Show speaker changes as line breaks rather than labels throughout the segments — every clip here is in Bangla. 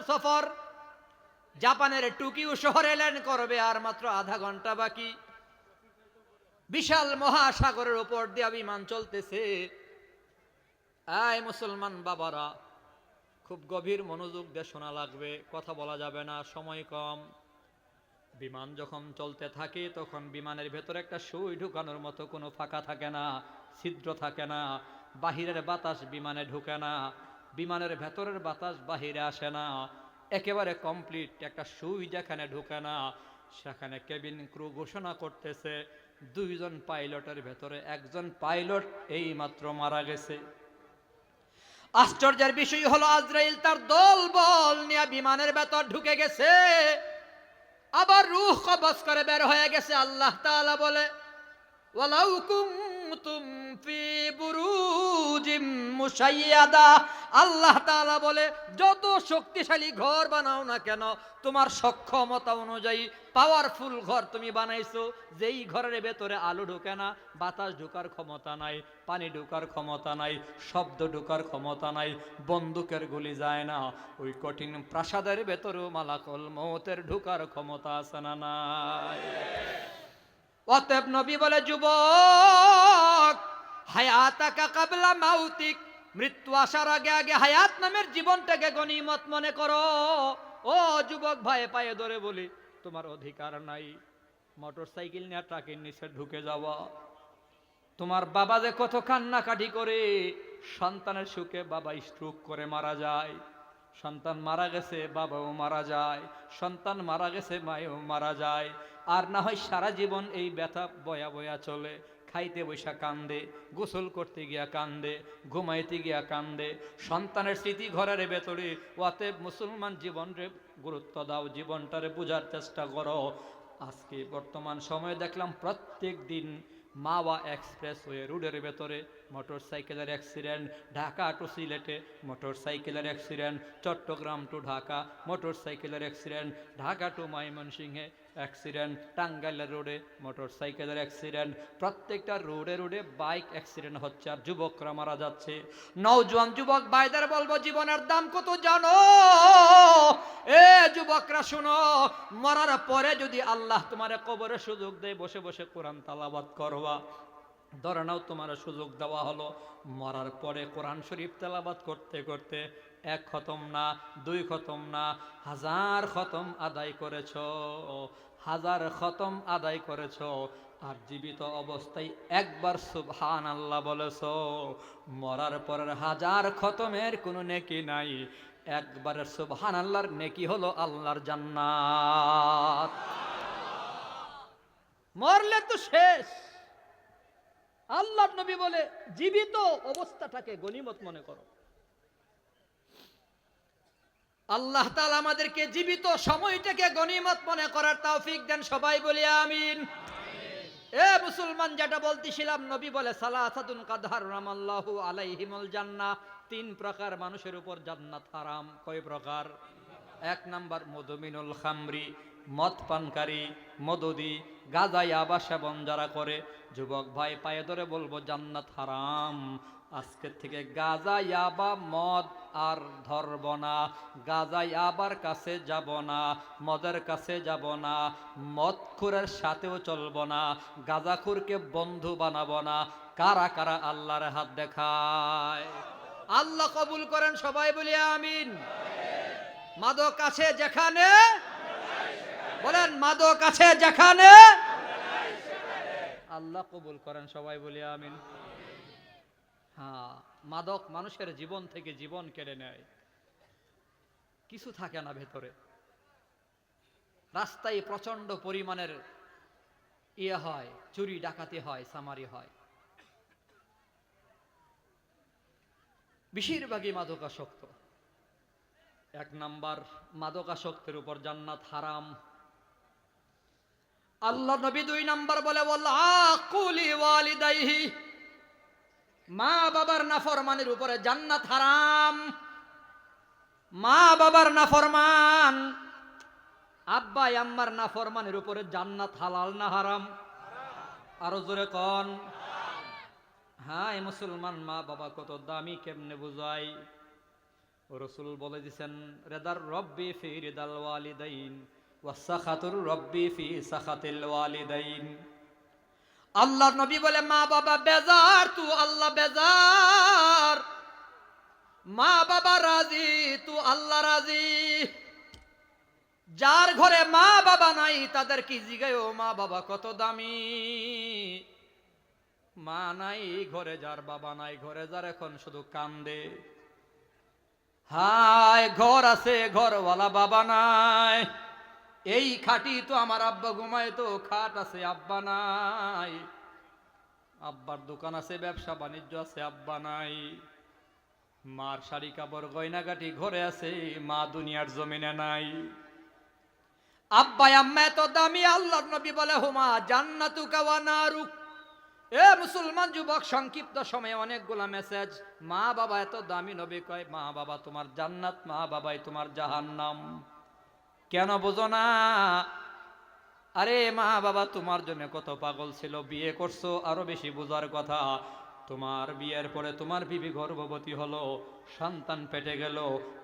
ঘন্টার সফর, জাপানের টোকিও শহরে ল্যান্ড করবে, আর মাত্র আধা ঘন্টা বাকি। বিশাল মহাসাগরের উপর দিয়ে বিমান চলতেছে। আয় মুসলমান বাবারা, খুব গভীর মনোযোগ দিয়ে শোনা লাগবে, কথা বলা যাবে না, সময় কম। বিমান যখন চলতে থাকে তখন বিমানের ভেতরে একটা সুই ঢুকানোর মতো কোনো ফাঁকা থাকে না, ছিদ্র থাকে না, বাহিরের বাতাস বিমানে ঢুকে না, বিমানের ভেতরের বাতাস বাহিরে আসে না, একেবারে কমপ্লিট একটা সুই যেখানে ঢুকে না সেখানে কেবিন ক্রু ঘোষণা করতেছে দুইজন পাইলটের ভেতরে একজন পাইলট এই মাত্র মারা গেছে। আশ্চর্যের বিষয় হলো আজরাইল তার দল বল নিয়ে বিমানের ভেতর ঢুকে গেছে, আবার রূহ কবজ করে বের হয়ে গেছে। আল্লাহ তাআলা বলে ওয়ালাউ কুনতুম ফি বুরুজিম মুশাইয়াদা, আল্লাহ তাআলা বলে যত শক্তিশালী ঘর বানাও না কেন, তোমার সক্ষমতা অনুযায়ী পাওয়ারফুল ঘর তুমি বানাইছো, যেই ঘরের ভেতরে আলো ঢোকে না, বাতাস ঢোকার ক্ষমতা নাই, পানি ঢোকার ক্ষমতা নাই, শব্দ ঢোকার ক্ষমতা নাই, বন্দুকের গুলি যায় না, ওই কঠিন প্রাসাদের ভেতরেও মালাকুল মউতের ঢোকার ক্ষমতা আছে না নাই? অতএব নবী বলে যুবক, হায়াতাকা কাবলা মাউতিক, মৃত্যু আসার আগে আগে হায়াত নামের জীবনটাকে গনিমত মনে করো। ও যুবক ভাই, পায়ে ধরে বলি, তোমার অধিকার নাই মোটর সাইকেল নিয়ে ট্রাকের নিচে ঢুকে যাওয়া। তোমার বাবা যে কত কান্নাকাটি করে, সন্তানের সুখে বাবা স্ট্রোক করে মারা যায়, সন্তান মারা গেছে বাবাও মারা যায়, সন্তান মারা গেছে মায়েও মারা যায়, আর না হয় সারা জীবন এই ব্যথা বয়া বয়া চলে, খাইতে বৈশা কান্দে, গোসল করতে গিয়া কান্দে, ঘুমাইতে গিয়া কান্দে, সন্তানের স্মৃতি ঘরের ভেতরে। অতএব মুসলমান জীবনরে গুরুত্ব দাও, জীবনটারে বোঝার চেষ্টা করো। আজকে বর্তমান সময়ে দেখলাম প্রত্যেক দিন মাওয়া এক্সপ্রেসওয়ে রোডের ভেতরে মোটর সাইকেলের অ্যাক্সিডেন্ট, ঢাকা টু সিলেটে মোটর সাইকেলের অ্যাক্সিডেন্ট, চট্টগ্রাম টু ঢাকা মোটর সাইকেলের অ্যাক্সিডেন্ট, ঢাকা টু ময়মনসিংহে অ্যাক্সিডেন্ট, টাঙ্গাইলের রোডে মোটর সাইকেলের অ্যাক্সিডেন্ট, প্রত্যেকটা রোডে রোডে বাইক অ্যাক্সিডেন্ট হচ্ছে, আর যুবকরা মারা যাচ্ছে। নওজোয়ান যুবক ভাইদের বলবো, জীবনের দাম কত জানো? এ যুবকরা শুনো, মরার পরে যদি আল্লাহ তোমার কবরে সুযোগ দেয় বসে বসে কোরআন তেলাওয়াত করবা, ধরে নাও তোমার সুযোগ দেওয়া হলো, মরার পরে কোরআন শরীফ তেলাওয়াত করতে করতে এক খতম না, দুই খতম না, 1000 খতম আদায় করেছ, 1000 খতম আদায় করেছ, আর জীবিত অবস্থায় একবার সুবহানাল্লাহ বলেছ, মরার পরের 1000 খতমের কোনো নেকি নাই, একবারের সুবহানাল্লাহর নেকি হলো আল্লাহর জান্নাত। মরলে তো শেষ। আল্লাহর নবী বলে জীবিত অবস্থাটাকে গনিমত মনে করো। আল্লাহ তাআলা আমাদেরকে জীবিত সময়টাকে গনিমত মনে করার তৌফিক দেন, সবাই বলি আমিন। এ মুসলমান, যেটা বলতেছিলাম, নবী বলে সালাসাতুন কাদ হারামাল্লাহু আলাইহিমুল জান্নাহ, 3 প্রকার মানুষের উপর জান্নাত হারাম। কয় প্রকার? 1 নাম্বার মদমিনুল খামরি, মদ পানকারী, মদদি, গাঁজা ইয়াবা সেবন যারা করে। যুবক ভাই, পায়ে ধরে বলবো জান্নাত হারাম। আজকের থেকে গাঁজা ইয়াবা মদ আর ধরব না, গাঁজা ইয়াবার কাছে যাব না, মদের কাছে যাব না, মদখুরের সাথেও চলব না, গাঁজাখুরকে বন্ধু বানাবো না। কারা কারা আল্লাহর হাত দেখায়? আল্লাহ কবুল করেন, সবাই বলি আমিন। মাদক আছে যেখানে, বলেন মাদক আছে যেখানে, আল্লাহ কবুল করেন, সবাই বলি আমিন। হ্যাঁ, মাদক মানুষের জীবন থেকে জীবন কেড়ে নেয়, কিছু থাকে না ভেতরে। রাস্তায় প্রচন্ড পরিমাণের হয়, চুরি ডাকাতি হয়, সামারি হয়, বেশিরভাগই মাদকাসক্ত। 1 নাম্বার মাদকাসক্তের উপর জান্নাত হারাম। আল্লাহ নবী 2 নাম্বার বলে ওয়াল্লাকুলি ওয়ালিদাইহি, মা বাবার নাফরমানের উপরে জান্নাত হারাম। মা বাবার নাফরমান, আব্বা আম্মার নাফরমানের উপরে জান্নাত হালাল না হারাম? আরো জোরে কোন। হ্যাঁ, মুসলমান মা বাবা কত দামি, কেমনে বুঝাই? রাসূল বলে দিয়েছেন, রিদার রব্বি ফি রিদাল ওয়ালিদাইন ওয়া সাখাতুর রব্বি ফি সাখাতিল ওয়ালিদাইন। আল্লাহর নবী বলে, মা বাবা বেজার তু আল্লাহ বেজার, মা বাবা রাজি তু আল্লাহ রাজি। যার ঘরে মা বাবা নাই তাদের কি জিগায়ও মা বাবা কত দামি। মা নাই ঘরে, যার বাবা নাই ঘরে, যার এখন শুধু কান্দে। হায় ঘর আছে ঘরওয়ালা বাবা নাই। এই খাটি তো আমার আব্বা ঘুমায়, তো খাট আছে আব্বা নাই। আব্বার দোকান আছে, ব্যবসা বাণিজ্য আছে, আব্বা নাই। মার শাড়ি কাপড় গয়নাগাটি ঘরে আছে, মা দুনিয়ার জমিনে নাই। আব্বা আম্মা এত দামি, আল্লাহর নবী বলে হুমা জান্নাতুকা ওয়া নারুক। এ মুসলমান যুবক, সংক্ষিপ্ত সময়ে অনেকগুলা মেসেজ। মা বাবা এত দামি, নবী কয় মা বাবা তোমার জান্নাত, মা বাবাই তোমার জাহান্নাম। কেন বোঝো না? আরে মা বাবা তোমার জন্য কত পাগল ছিল, বিয়ে করছো আরো বেশি বোঝার কথা। তোমার বিয়ের পরে তোমার বিবি গর্ভবতী হলো, সন্তান পেটে গেল,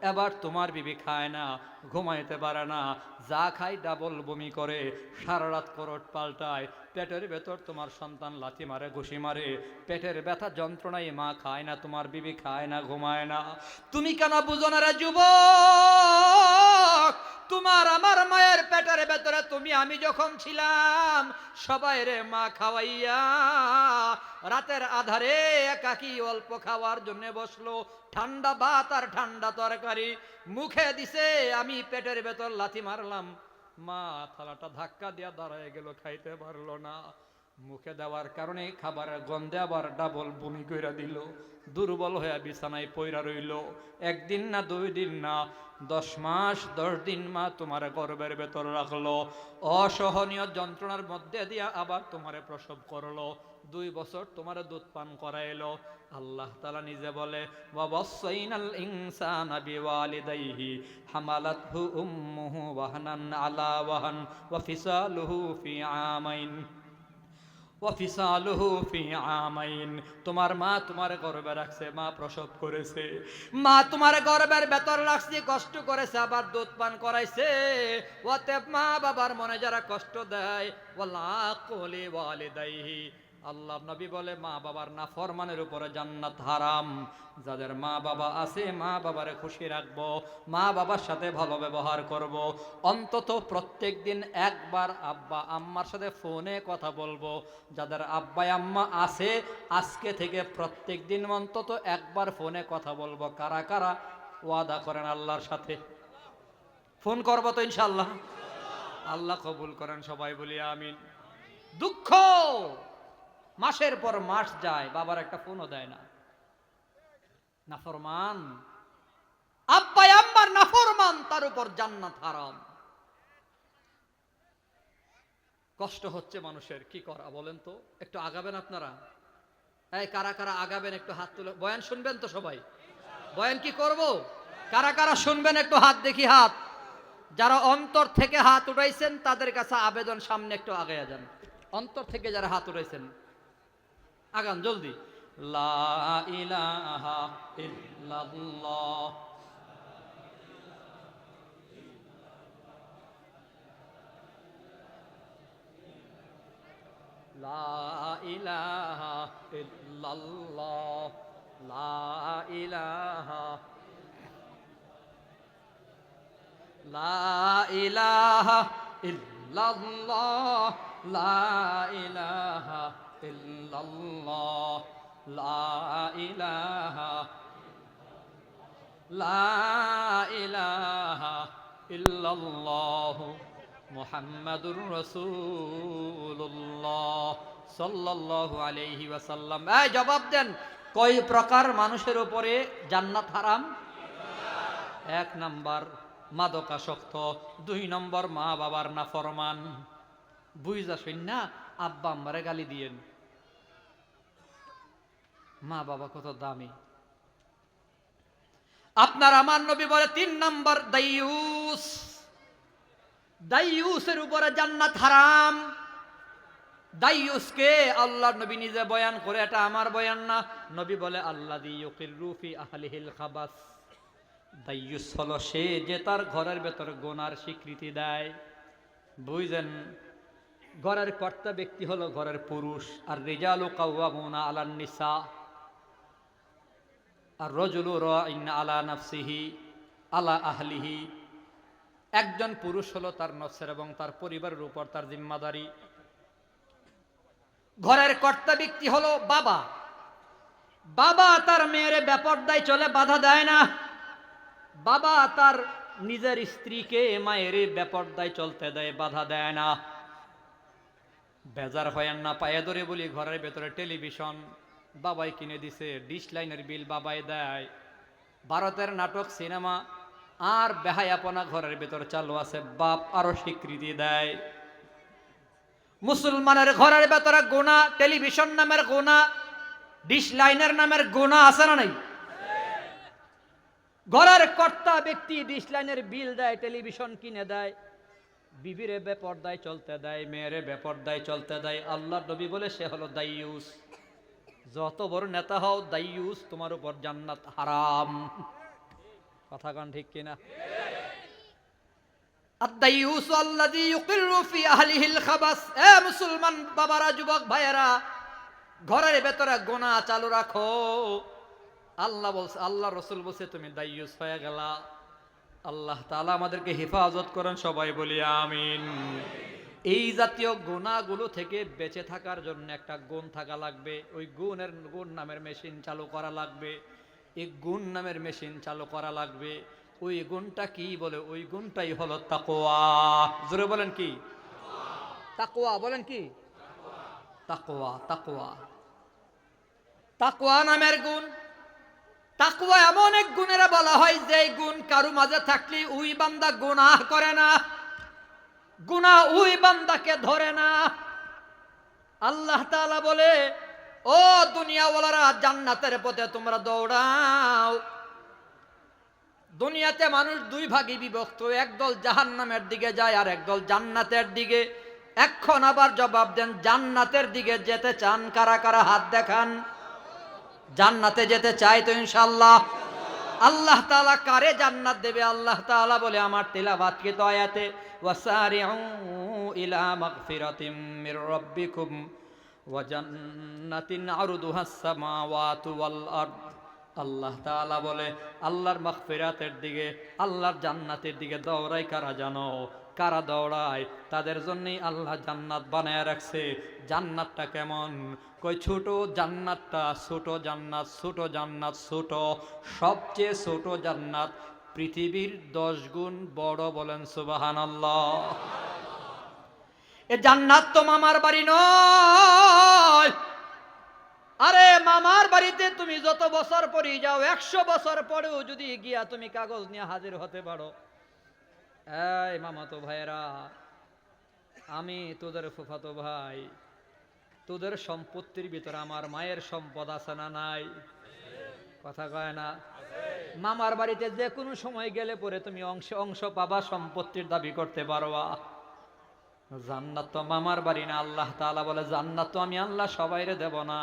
এবার তোমার বিবি খায় না, ঘুমাইতে পারে না, যা খায় ডাবল বমি করে, সারা রাত করট পাল্টায়, পেটের ভেতর তোমার সন্তান লাথি মারে, ঘুষি মারে, পেটের ব্যথা যন্ত্রণায় মা খায় না, তোমার বিবি খায় না, ঘুমায় না। তুমি কেন বুঝো না রে যুবক? তোমার আমার মায়ের পেটের ভেতরে তুমি আমি যখন ছিলাম, সবাই রে মা খাওয়াইয়া রাতের আধারে একাকি অল্প খাওয়ার জন্য বসলো, ঠান্ডা ভাত আর ঠান্ডা তরকারি মুখে দিছে, আমি পেটের ভেতর লাথি মারলাম, মা থালাটা ধাক্কা দিয়া দাঁড়ায় গেল, খাইতে পারলো না। মুখে দেওয়ার কারণে খাবারের গন্ধে আবার ডাবল বমি কইরা দিল, দুর্বল হয়ে বিছানায় পইরা রইল। একদিন না, 2 দিন না, 10 মাস 10 দিন মা তোমার গর্ভের ভেতর রাখলো, অসহনীয় যন্ত্রণার মধ্যে দিয়া আবার তোমারে প্রসব করলো, 2 বছর তোমার দুধ পান করাইলো। আল্লাহ তাআলা নিজে বলে, ওয়াসাইনাল ইনসানা বিওয়ালিদাইহি হামালাতহু উম্মুহু ওয়াহনান আলা ওয়াহান ওয়া ফিসালুহু ফি আমাইন ওয়াফিসালুহু ফি আমাইন। তোমার মা তোমার গর্ভে রাখছে, মা প্রসব করেছে, মা তোমার গর্ভের ভেতর রাখছে, কষ্ট করেছে, আবার দুধ পান করাইছে। অতএব মা বাবার মনে যারা কষ্ট দেয়, ওয়ালা কুলি ওয়ালিদাইহি, আল্লাহ নবী বলে মা বাবার নাফরমানের উপরে জান্নাত হারাম। যাদের মা বাবা আছে, মা বাবারে খুশি রাখবো, মা বাবার সাথে ভালো ব্যবহার করব, অন্তত প্রত্যেক দিন একবার আব্বা আম্মার সাথে ফোনে কথা বলবো। যাদের আব্বা আম্মা আছে, আজকে থেকে প্রত্যেক দিন অন্তত একবার ফোনে কথা বলবো। কারা কারা ওয়াদা করেন আল্লাহর সাথে? ফোন করবো তো ইনশাআল্লাহ। আল্লাহ কবুল করেন, সবাই বলি আমিন। দুঃখ, মাসের পর মাস যায়, বাবার একটা ফোনও দেয় না। নাফরমান আব্বা আম্মার নাফরমান, তার উপর জান্নাত হারাম। কষ্ট হচ্ছে মানুষের, কি করা বলেন তো? একটু আগাবেন আপনারা? এই কারা কারা আগাবেন একটু হাত তুলে? বয়ান শুনবেন তো সবাই? বয়ান কি করব? কারা কারা শুনবেন একটু হাত দেখি, হাত। যারা অন্তর থেকে হাত উঠাইছেন তাদের কাছে আবেদন, সামনে একটু আগায়া যান। অন্তর থেকে যারা হাত উঠাইছেন আগান জলদি। লা ইলাহা ইল্লাল্লাহ, লা ইলাহা ইল্লাল্লাহ, লা ইলাহা, লা ইলাহা ইল্লাল্লাহ, লা ইলাহা ইল্লাল্লাহ, লা ইলাহা, লা ইলাহা ইল্লাল্লাহ মুহাম্মাদুর রাসূলুল্লাহ সাল্লাল্লাহু আলাইহি ওয়াসাল্লাম। এই জবাব দেন, কয় প্রকার মানুষের উপরে জান্নাত হারাম? 1 নাম্বার মাদকাসক্ত, 2 নম্বর মা বাবার নাফরমান। বুঝা শুন না আব্বা আম্মারে গালি দিয়েন, মা বাবা কত দামি। আপনার আমার নবী বলে 3 নম্বর দাইয়ুস, দাইয়ুসের উপরে জান্নাত হারাম। দাইয়ুসকে আল্লাহর নবী নিজে বয়ান করে, এটা আমার বয়ান না। নবী বলে আল্লাযী ইউকিরু ফি আহলিহিল খাবাস, দাইয়ুস হলো সে যে তার ঘরের ভেতর গুনার স্বীকৃতি দেয়। বুঝলেন? ঘরের কর্তা ব্যক্তি হলো ঘরের পুরুষ। আর রিজালু কাওয়ামুনা আলান নিসা আর রাজুলু রাইন আলা নাফসিহি আলা আহলিহি। একজন পুরুষ হলো তার নফসের এবং তার পরিবারের উপর তার জিম্মাদারি। ঘরের কর্তা ব্যক্তি হলো বাবা। বাবা তার মেয়ের বেপরদায় চলে বাধা দেয় না। বাবা তার নিজের স্ত্রীকে মায়ের বেপরদায় চলতে দেয়, বাধা দেয় না। বেজার হয়েন না, পায়ে ধরে বলি, ঘরের ভেতরে টেলিভিশন বাবাই কিনে দিছে, ডিশ লাইনের বিল বাবাই দেয়, ভারতের নাটক সিনেমা আর বেহায়াপনা ঘরের ভেতর চালু আছে, বাপ আরো স্বীকৃতি দেয়। মুসলমানের ঘরের ভেতরে গুনাহ, টেলিভিশন নামের গুনাহ, ডিশ লাইনের নামের গুনাহ আছে না নাই? ঘরের কর্তা ব্যক্তি ডিশ লাইনের বিল দেয়, টেলিভিশন কিনে দেয়, বিবিরে বেপরদায় চলতে দেয়, মেয়েরে বেপরদায় চলতে দেয়। আল্লাহর নবী বলে সে হলো দাইয়ুস। যত বড় নেতা হও দাইয়ুস, তোমার উপর জান্নাত হারাম। কথা কন ঠিক কিনা? আদ-দাইয়ুস আল্লাযী ইউকিরু ফি আহলিহিল খাবাস। এ মুসলমান বাবারা, যুবক ভাইয়েরা, ঘরের ভেতরে গুনাহ চালু রাখো। আল্লাহ বলছে, আল্লাহ রাসূল বলছে তুমি দাইয়ুস হয়ে গেলা। আল্লাহ তাআলা আমাদেরকে হেফাজত করেন, সবাই বলি আমিন। এই জাতীয় গুনাহগুলো থেকে বেঁচে থাকার জন্য একটা গুণ থাকা লাগবে। ওই গুণ নামের মেশিন চালু করা লাগবে। এই গুণ নামের মেশিন চালু করা লাগবে। ওই গুণটা কি বলে? ওই গুণটাই হলো তাকওয়া। জোরে বলেন কি? তাকওয়া। বলেন কি? তাকওয়া। তাকওয়া, তাকওয়া নামের গুণ। তাকওয়া এমন এক গুণের বলা হয় যে গুণ কারো মাঝে থাকলে ওই বান্দা গুনাহ করে না, গুনাহ ওই বান্দাকে ধরে না। আল্লাহ তাআলা বলে, ও দুনিয়াওয়ালারা, জান্নাতের পথে তোমরা দৌড়াও। দুনিয়াতে মানুষ দুই ভাগে বিভক্ত, একদল জাহান্নামের দিকে যায় আর একদল জান্নাতের দিকে। এখন আবার জবাব দেন, জান্নাতের দিকে যেতে চান কারা কারা? হাত দেখান। জান্নাতে যেতে চাই তো ইনশাআল্লাহ? আল্লাহ তাআলা কারে জান্নাত দেবে? আল্লাহ তাআলা বলে আমার তিলাওয়াতকৃত আয়াতে, ওয়াসারিউ ইলা মাগফিরাতিম মির রাব্বিকুম ওয়া জান্নাতিন আরদুহাস সামাওয়াতু ওয়াল আরদ। আল্লাহ তাআলা বলে আল্লাহর মাগফিরাতের দিকে, আল্লাহর জান্নাতের দিকে দৌড়ায় কারা জানো? কারা দৌড়ায়? তাদের জন্যই আল্লাহ জান্নাত বানায় রাখছে। জান্নাতটা কেমন? কই ছোট জান্নাতটা, ছোট জান্নাত, ছোট জান্নাত, ছোট, সবচেয়ে ছোট জান্নাত পৃথিবীর 10 গুণ বড়। বলেন সুবহানাল্লাহ। এ জান্নাত তো মামার বাড়ি নয়। আরে মামার বাড়িতে তুমি যত বছর পরে যাও, 100 বছর পরেও যদি গিয়া তুমি কাগজ নিয়ে হাজির হতে পারো, এই মামাতো ভাইয়েরা, আমি তোদের ফুফাতো ভাই, তোদের সম্পত্তির ভিতরে আমার মায়ের সম্পদ আছে না নাই? কথা কয় না? মামার বাড়িতে যে কোনো সময় গেলে পরে তুমি অংশ অংশ পাবা, সম্পত্তির দাবি করতে পারবা। জান্নাত তো মামার বাড়ি না। আল্লাহ তাআলা বলে জান্নাত তো আমি আল্লাহ সবাইরে দেব না।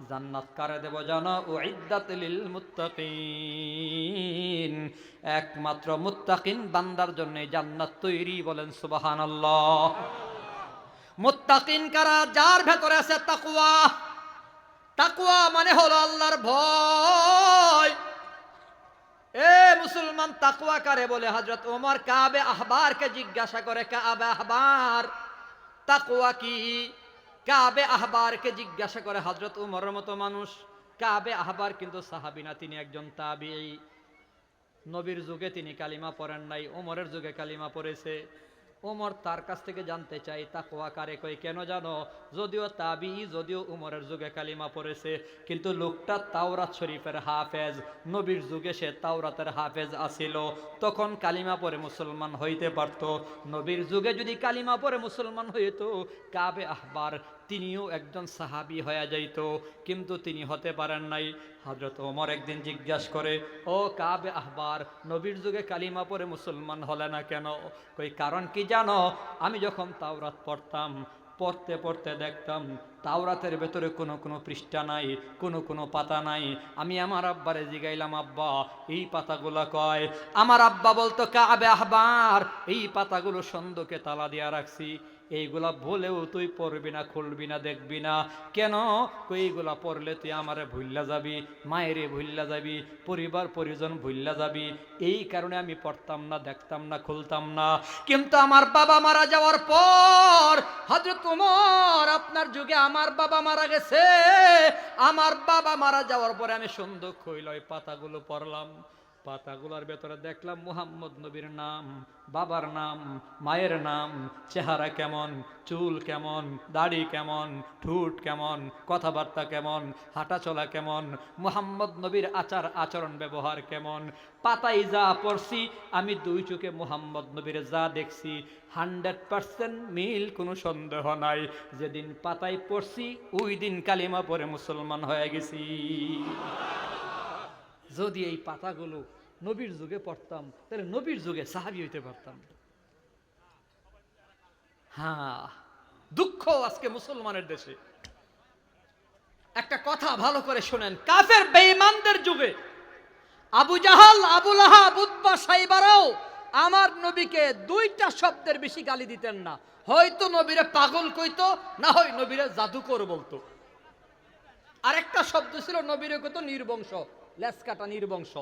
জান্নাত কারে দেব জানো? উইদ্দাত লিল মুত্তাকিন। একমাত্র মুত্তাকিন বান্দার জন্য জান্নাত তৈরি। বলেন সুবহানাল্লাহ। মুত্তাকিন কারা? যার ভেতরে আছে তাকওয়া। তাকওয়া মানে হলো আল্লাহর ভয়। এ মুসলমান, তাকওয়া কারে বলে? হযরত ওমর কাবে আহবারকে জিজ্ঞাসা করে, কাবে আহবার তাকওয়া কি? কাবে আহবারকে জিজ্ঞাসা করে হযরত ওমরের মতো মানুষ। কাবে আহবার কিন্তু সাহাবী না, তিনি একজন তাবিঈ। নবীর যুগে তিনি কালিমা পড়েন নাই, ওমরের যুগে কালিমা পড়েছে। ওমর তার কাছ থেকে জানতে চাই তাকওয়া কারে কই? কেন জানো? যদিও তাবিঈ, যদিও উমরের যুগে কালিমা পড়েছে, কিন্তু লোকটা তাওরাত শরীফের হাফেজ। নবীর যুগে সে তাওরাতের হাফেজ আছিল, তখন কালিমা পড়ে মুসলমান হইতে পারত। নবীর যুগে যদি কালিমা পড়ে মুসলমান হইত, কাবে আহবার তিনিও একজন সাহাবী হয়ে যাইত, কিন্তু তিনি হতে পারেন নাই। হযরত ওমর একদিন জিজ্ঞাসা করে, ও কাবে আহবার, নবীর যুগে কালিমা পড়ে মুসলমান হলে না কেন? কই কারণ কি জানো? আমি যখন তাওরাত পড়তাম, পড়তে পড়তে দেখতাম তাওরাতের ভেতরে কোনো পৃষ্ঠা নাই, কোনো পাতা নাই। আমি আমার আব্বারে জিগাইলাম, আব্বা এই পাতাগুলা কয়? আমার আব্বা বলতো, কাবে আহবার, এই পাতাগুলো সন্ধ্যকে তালা দিয়া রাখছি, এইগুলা বলেও তুই পড়বি না, খুলবি না, দেখবি না। কেন? এইগুলা পড়লে তুই আমারে ভুল্লা যাবি, মায়েরে ভুল্লা যাবি, পরিবার পরিজন ভুল্লা যাবি। এই কারণে আমি পড়তাম না, দেখতাম না, খুলতাম না। কিন্তু আমার বাবা মারা যাওয়ার পর, হযরত ওমর আপনার যুগে আমার বাবা মারা গেছে, আমার বাবা মারা যাওয়ার পরে আমি সুন্দর খুইল ওই পাতাগুলো পড়লাম। পাতাগুলোর ভেতরে দেখলাম মুহাম্মদ নবীর নাম, বাবার নাম, মায়ের নাম, চেহারা কেমন, চুল কেমন, দাড়ি কেমন, ঠোঁট কেমন, কথাবার্তা কেমন, হাঁটা চলা কেমন, মুহাম্মদ নবীর আচার আচরণ ব্যবহার কেমন। পাতায় যা পড়ছি আমি দুই চোখে মুহাম্মদ নবীর যা দেখছি 100% মিল, কোনো সন্দেহ নাই। যেদিন পাতায় পড়ছি ওই দিন কালিমা পড়ে মুসলমান হয়ে গেছি। যদি এই পাতাগুলো নবীর যুগে পড়তাম তাহলে নবীর যুগে সাহাবী হইতে পারতাম। হ্যাঁ, দুঃখ আজকে মুসলমানের দেশে। একটা কথা ভালো করে শোনেন, কাফের বেঈমানদের যুগে আবু জাহাল, আবু লাহাব, উতবা, সাইবারাও আমার নবীকে দুইটা শব্দের বেশি গালি দিতেন না। হয়তো নবীরে পাগল কইতো, না হয় নবীরে জাদুকর বলতো। আরেকটা শব্দ ছিল নবীরে কইতো নির্বংশ, লেজ কাটা নির্বংশ।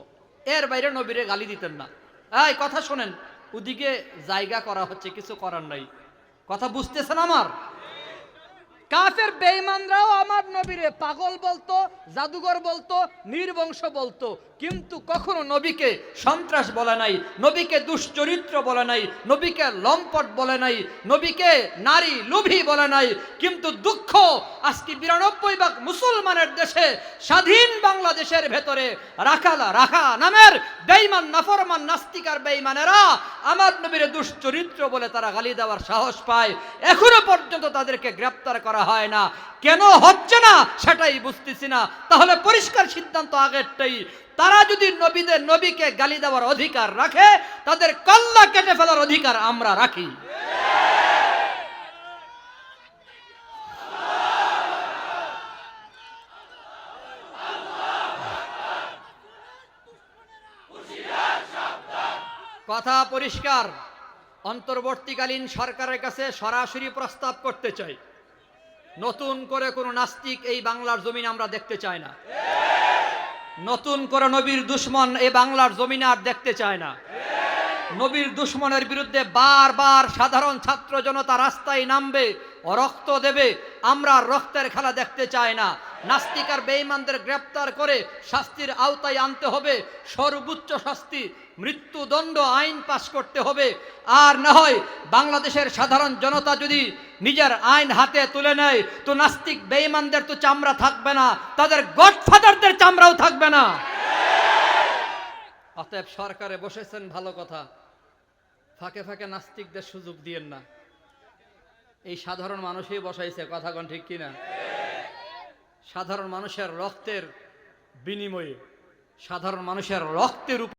এর বাইরে নবীরে গালি দিতেন না। এই কথা শোনেন, ওদিকে জায়গা করা হচ্ছে, কিছু করার নাই। কথা বুঝতেছেন আমার? কাফের বেঈমানরাও আমার নবীরে পাগল বলতো, জাদুঘর বলতো, নির্বংশ বলতো, কিন্তু কখনো নবীকে সন্ত্রাস বলে নাই, নবীকে দুশ্চরিত্র বলে নাই, নবীকে লম্পট বলে নাই, নবীকে নারী লোভী বলে নাই। কিন্তু দুঃখ আজকে 92% মুসলমানের দেশে, স্বাধীন বাংলাদেশের ভেতরে রাখা নামের বেঈমান, নাফরমান, নাস্তিকার বেঈমানেরা আমার নবীরে দুশ্চরিত্র বলে তারা গালি দেওয়ার সাহস পায়। এখনো পর্যন্ত তাদেরকে গ্রেফতার করা হয় না। কেন হচ্ছে না সেটাই বুঝতেছি না। তাহলে পরিষ্কার সিদ্ধান্ত আগেরটাই, তারা যদি নবীকে গালি দেওয়ার অধিকার রাখে, তাদের কল্লা কেটে ফেলার অধিকার আমরা রাখি। কথা পরিষ্কার। অন্তর্বর্তীকালীন সরকারের কাছে সরাসরি প্রস্তাব করতে চাই, নতুন করে কোনো নাস্তিক এই বাংলার জমিন আমরা দেখতে চাই না। নতুন করে নবীর দুশ্মন এই বাংলার জমিনে আর দেখতে চায় না। নবীর দুশ্মনের বিরুদ্ধে বারবার সাধারণ ছাত্র জনতা রাস্তায় নামবে, রক্ত দেবে। আমরা রক্তের খেলা দেখতে চাই না। নাস্তিক আর বেঈমানদের গ্রেফতার করে শাস্তির আওতায় আনতে হবে। সর্বোচ্চ শাস্তি মৃত্যুদণ্ড আইন পাশ করতে হবে। আর না হয় বাংলাদেশের সাধারণ জনতা যদি নিজের আইন হাতে তুলে নেয়, তো নাস্তিক বেঈমানদের তো চামড়া থাকবে না, তাদের গডফাদারদের চামড়াও থাকবে না। অতএব সরকারে বসেছেন ভালো কথা, ফাঁকে ফাঁকে নাস্তিকদের সুযোগ দিয়েন না। এই সাধারণ মানুষই বসাইছে, কথা কোন ঠিক কিনা? সাধারণ মানুষের রক্তের বিনিময়ে, সাধারণ মানুষের রক্তের